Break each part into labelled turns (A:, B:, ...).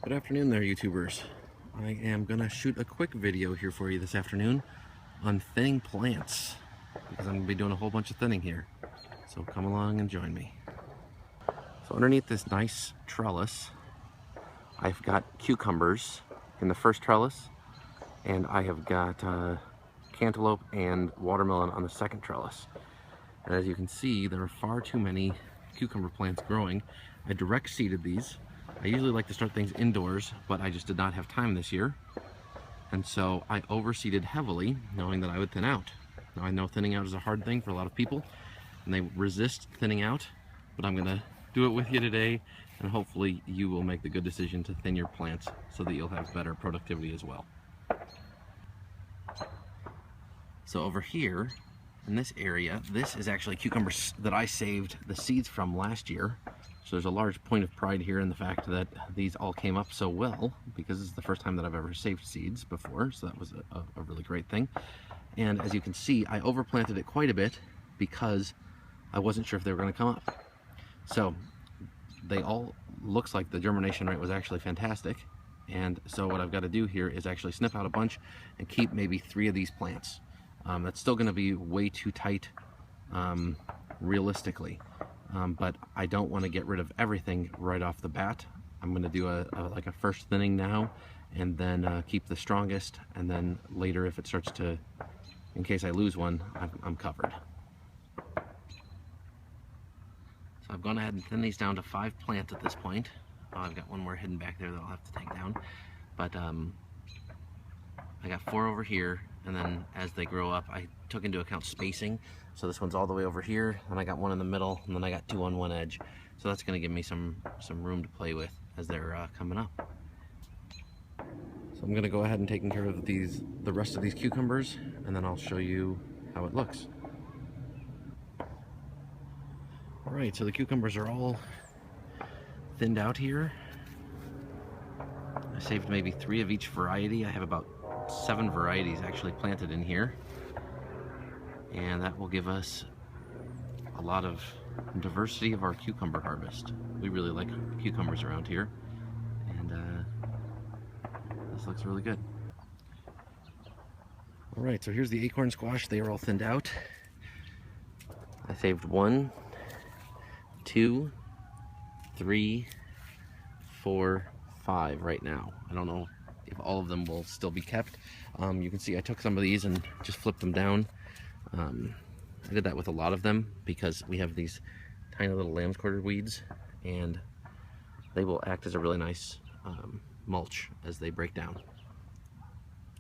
A: Good afternoon there, YouTubers. I am gonna shoot a quick video here for you this afternoon on thinning plants because I'm gonna be doing a whole bunch of thinning here. So come along and join me. So underneath this nice trellis, I've got cucumbers in the first trellis, and I have got cantaloupe and watermelon on the second trellis. And as you can see, there are far too many cucumber plants growing. I direct seeded these. I usually like to start things indoors, but I just did not have time this year. And so I overseeded heavily, knowing that I would thin out. Now I know thinning out is a hard thing for a lot of people, and they resist thinning out, but I'm gonna do it with you today, and hopefully you will make the good decision to thin your plants so that you'll have better productivity as well. So over here, in this area, this is actually cucumbers that I saved the seeds from last year. So there's a large point of pride here in the fact that these all came up so well, because it's the first time that I've ever saved seeds before, so that was a really great thing. And as you can see, I overplanted it quite a bit because I wasn't sure if they were going to come up. So they all, looks like the germination rate was actually fantastic. And so what I've got to do here is actually snip out a bunch and keep maybe 3 of these plants. That's still going to be way too tight realistically, but I don't want to get rid of everything right off the bat. I'm going to do like a first thinning now, and then keep the strongest, and then later if it starts to, in case I lose one, I'm covered. So I've gone ahead and thinned these down to 5 plants at this point. I've got one more hidden back there that I'll have to take down, but I got 4 over here, and then as they grow up, I took into account spacing. So this one's all the way over here, and I got one in the middle, and then I got 2 on one edge. So that's going to give me some room to play with as they're coming up. So I'm going to go ahead and take care of the rest of these cucumbers, and then I'll show you how it looks. All right, so the cucumbers are all thinned out here. I saved maybe 3 of each variety. I have about 7 varieties actually planted in here, and that will give us a lot of diversity of our cucumber harvest. We really like cucumbers around here, and this looks really good. All right, so here's the acorn squash. They are all thinned out. I saved 1, 2, 3, 4, 5 right now. I don't know if all of them will still be kept. You can see I took some of these and just flipped them down. I did that with a lot of them because we have these tiny little lamb's quarter weeds, and they will act as a really nice mulch as they break down.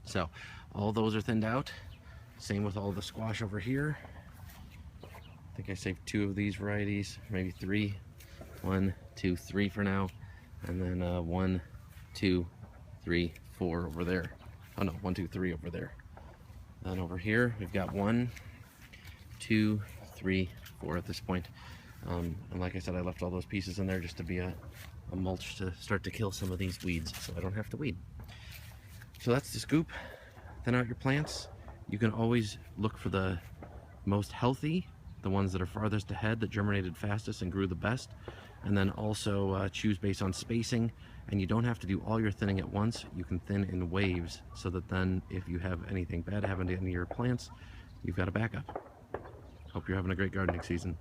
A: So all those are thinned out. Same with all the squash over here. I think I saved 2 of these varieties, maybe 3. 1, 2, 3 for now, and then 1, 2, 3, 4 over there. Oh no, 1, 2, 3 over there. Then over here we've got 1, 2, 3, 4 at this point. And like I said, I left all those pieces in there just to be a mulch to start to kill some of these weeds so I don't have to weed. So that's the scoop. Thin out your plants. You can always look for the most healthy, the ones that are farthest ahead, that germinated fastest and grew the best, and then also choose based on spacing. And you don't have to do all your thinning at once. You can thin in waves, so that then if you have anything bad happen to any of your plants, you've got a backup. Hope you're having a great gardening season.